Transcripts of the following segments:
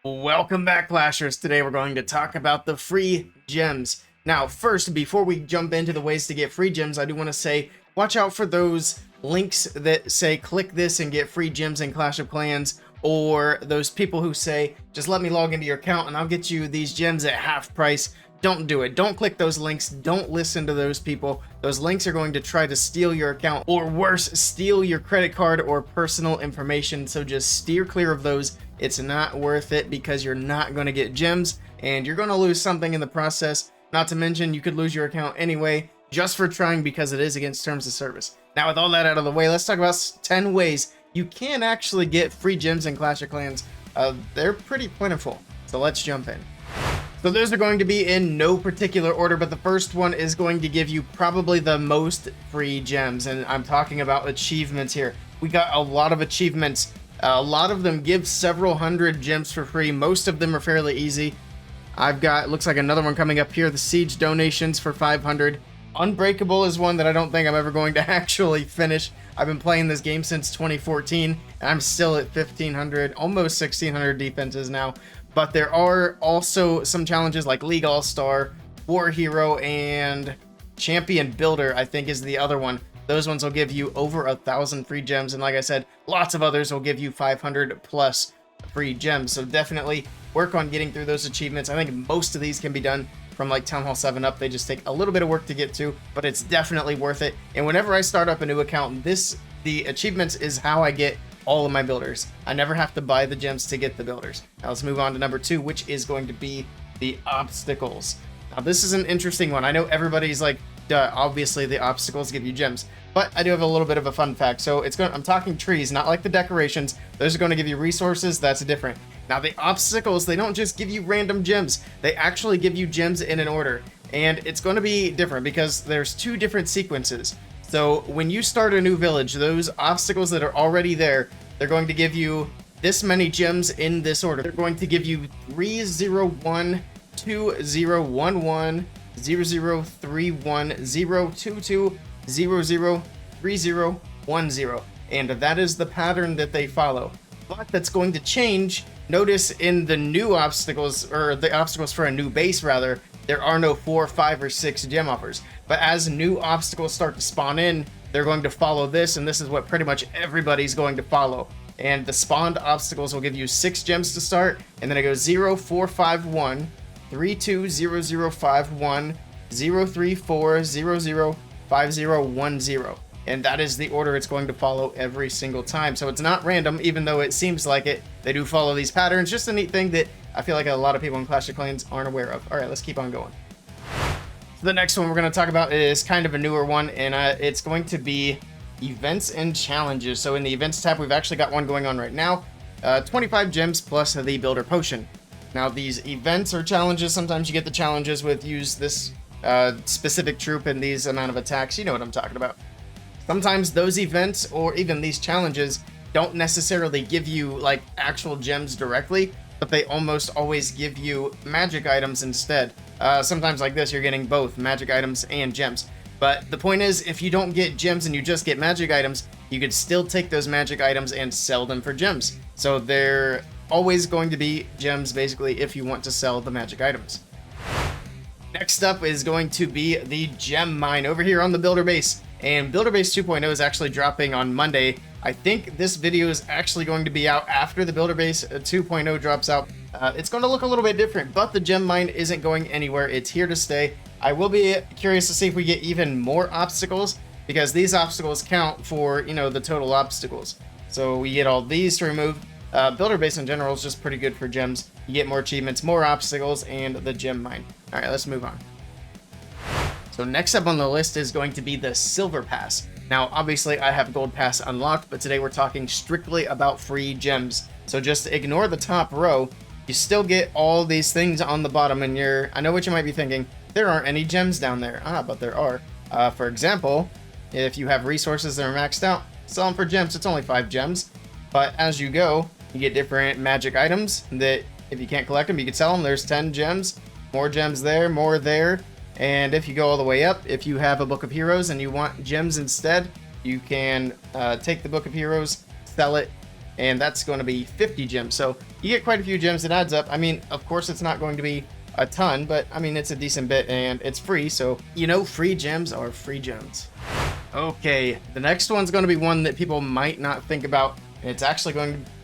Welcome back, Clashers. Today we're going to talk about the free gems. Now, first, before we jump into the ways to get free gems, I do want to say, watch out for those links that say, click this and get free gems in Clash of Clans, or those people who say, just let me log into your account and I'll get you these gems at half price. Don't do it. Don't click those links. Don't listen to those people. Those links are going to try to steal your account, or worse, steal your credit card or personal information. So just steer clear of those. It's not worth it because you're not going to get gems and you're going to lose something in the process. Not to mention, you could lose your account anyway just for trying, because it is against terms of service. Now, with all that out of the way, let's talk about 10 ways you can actually get free gems in Clash of Clans. They're pretty plentiful. So let's jump in. So those are going to be in no particular order, but the first one is going to give you probably the most free gems, and I'm talking about achievements here. We got a lot of achievements. A lot of them give several hundred gems for free. Most of them are fairly easy. I've got, looks like another one coming up here, the Siege donations for 500. Unbreakable is one that I don't think I'm ever going to actually finish. I've been playing this game since 2014, and I'm still at 1,500, almost 1,600 defenses now. But there are also some challenges like League All-Star, War Hero, and Champion Builder, I think is the other one. Those ones will give you over 1,000 free gems, and like I said, lots of others will give you 500 plus free gems. So definitely work on getting through those achievements. I think most of these can be done from like Town Hall 7 up. They just take a little bit of work to get to, but it's definitely worth it. And whenever I start up a new account, the achievements is how I get all of my builders. I never have to buy the gems to get the builders. Now let's move on to number 2, which is going to be the obstacles. Now this is an interesting one. I know everybody's like, duh, obviously the obstacles give you gems, but I do have a little bit of a fun fact. So I'm talking trees, not like the decorations. Those are going to give you resources. That's different. Now the obstacles, they don't just give you random gems. They actually give you gems in an order, and it's going to be different because there's 2 different sequences. So when you start a new village, those obstacles that are already there, they're going to give you this many gems in this order. They're going to give you 301, 2011, 0031, 022, 003010. And that is the pattern that they follow. But that's going to change. Notice in the new obstacles, or the obstacles for a new base rather, there are no 4, 5, or 6 gem offers. But as new obstacles start to spawn in, they're going to follow this, and this is what pretty much everybody's going to follow. And the spawned obstacles will give you 6 gems to start, and then it goes 0451, 320051, 034005010. And that is the order it's going to follow every single time. So it's not random, even though it seems like it. They do follow these patterns. Just a neat thing that I feel like a lot of people in Clash of Clans aren't aware of. All right, let's keep on going. So the next one we're going to talk about is kind of a newer one, and it's going to be events and challenges. So in the events tab, we've actually got one going on right now. 25 gems plus the builder potion. Now these events or challenges, sometimes you get the challenges with use this specific troop and these amount of attacks. You know what I'm talking about. Sometimes those events or even these challenges don't necessarily give you like actual gems directly, but they almost always give you magic items instead. Sometimes like this, you're getting both magic items and gems. But the point is, if you don't get gems and you just get magic items, you could still take those magic items and sell them for gems. So they're always going to be gems basically if you want to sell the magic items. Next up is going to be the gem mine over here on the builder base. And Builder Base 2.0 is actually dropping on Monday. I think this video is actually going to be out after the Builder Base 2.0 drops out. It's going to look a little bit different, but the gem mine isn't going anywhere. It's here to stay. I will be curious to see if we get even more obstacles, because these obstacles count for, you know, the total obstacles. So we get all these to remove. Builder Base in general is just pretty good for gems. You get more achievements, more obstacles, and the gem mine. All right, let's move on. So next up on the list is going to be the Silver Pass. Now, obviously, I have Gold Pass unlocked, but today we're talking strictly about free gems. So just ignore the top row. You still get all these things on the bottom, and I know what you might be thinking. There aren't any gems down there. But there are. For example, if you have resources that are maxed out, sell them for gems. It's only 5 gems. But as you go, you get different magic items that if you can't collect them, you can sell them. There's 10 gems. More gems there, more there. And if you go all the way up, if you have a Book of Heroes and you want gems instead, you can take the Book of Heroes, sell it, and that's going to be 50 gems. So you get quite a few gems. It adds up. I mean, of course, it's not going to be a ton, but I mean, it's a decent bit, and it's free. So, you know, free gems are free gems. Okay, the next one's going to be one that people might not think about, and it's actually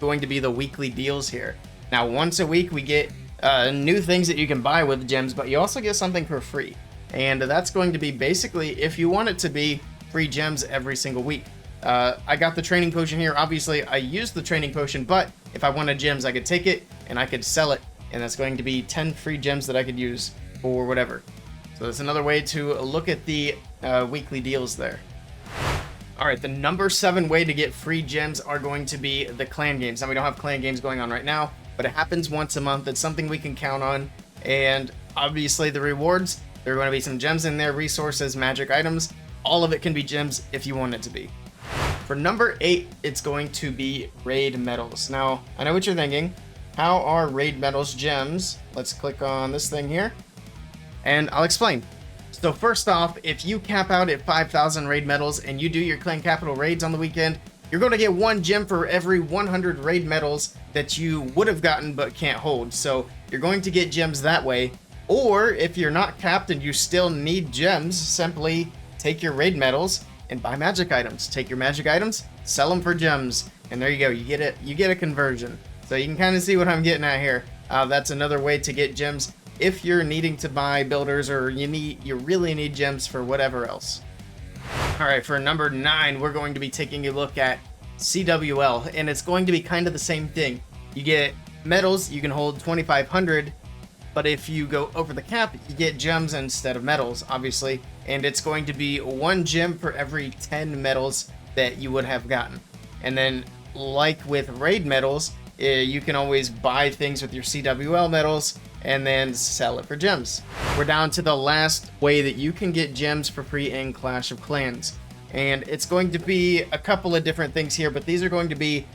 going to be the weekly deals here. Now, once a week, we get new things that you can buy with gems, but you also get something for free. And that's going to be basically, if you want it to be free gems every single week. I got the training potion here. Obviously, I used the training potion, but if I wanted gems, I could take it and I could sell it. And that's going to be 10 free gems that I could use for whatever. So that's another way to look at the weekly deals there. All right, the number 7 way to get free gems are going to be the clan games. Now, we don't have clan games going on right now, but it happens once a month. It's something we can count on. And obviously the rewards, there are going to be some gems in there, resources, magic items. All of it can be gems if you want it to be. For number 8, it's going to be raid medals. Now, I know what you're thinking. How are raid medals gems? Let's click on this thing here, and I'll explain. So first off, if you cap out at 5,000 raid medals and you do your clan capital raids on the weekend, you're going to get 1 gem for every 100 raid medals that you would have gotten but can't hold. So you're going to get gems that way. Or if you're not capped and you still need gems, simply take your raid medals and buy magic items. Take your magic items, sell them for gems, and there you go. You get it. You get a conversion. So you can kind of see what I'm getting at here. That's another way to get gems if you're needing to buy builders, or you really need gems for whatever else. All right, for number 9, we're going to be taking a look at CWL, and it's going to be kind of the same thing. You get medals, you can hold 2,500, but if you go over the cap, you get gems instead of medals, obviously, and it's going to be 1 gem for every 10 medals that you would have gotten. And then, like with raid medals, you can always buy things with your CWL medals and then sell it for gems. We're down to the last way that you can get gems for free in Clash of Clans. And it's going to be a couple of different things here, but these are going to be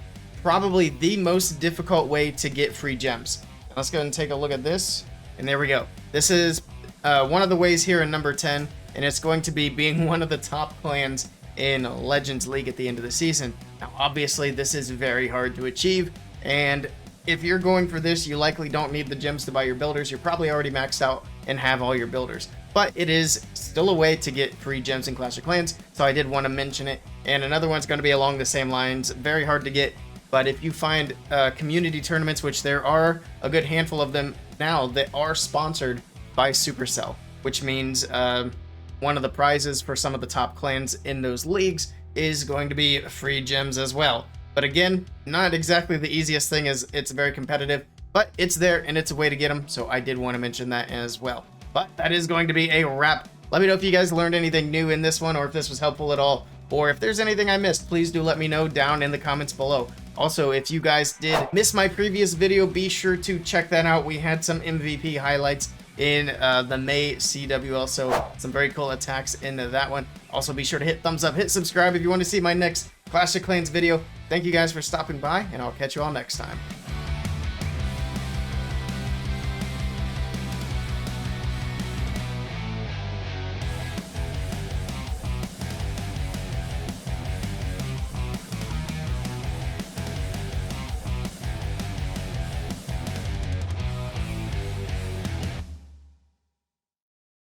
probably the most difficult way to get free gems. Now let's go ahead and take a look at this. And there we go. This is one of the ways here in number 10, and it's going to be being one of the top clans in Legends League at the end of the season. Now, obviously, this is very hard to achieve, and if you're going for this, you likely don't need the gems to buy your builders. You're probably already maxed out and have all your builders. But it is still a way to get free gems in Clash of Clans, so I did want to mention it. And another one's going to be along the same lines. Very hard to get, but if you find community tournaments, which there are a good handful of them now that are sponsored by Supercell, which means one of the prizes for some of the top clans in those leagues is going to be free gems as well. But again, not exactly the easiest thing, as it's very competitive, but it's there and it's a way to get them, so I did want to mention that as well. But that is going to be a wrap. Let me know if you guys learned anything new in this one, or if this was helpful at all, or if there's anything I missed, please do let me know down in the comments below. Also, if you guys did miss my previous video, be sure to check that out. We had some MVP highlights in the May CWL, so some very cool attacks in that one. Also, be sure to hit thumbs up, hit subscribe if you want to see my next Clash of Clans video. Thank you guys for stopping by, and I'll catch you all next time.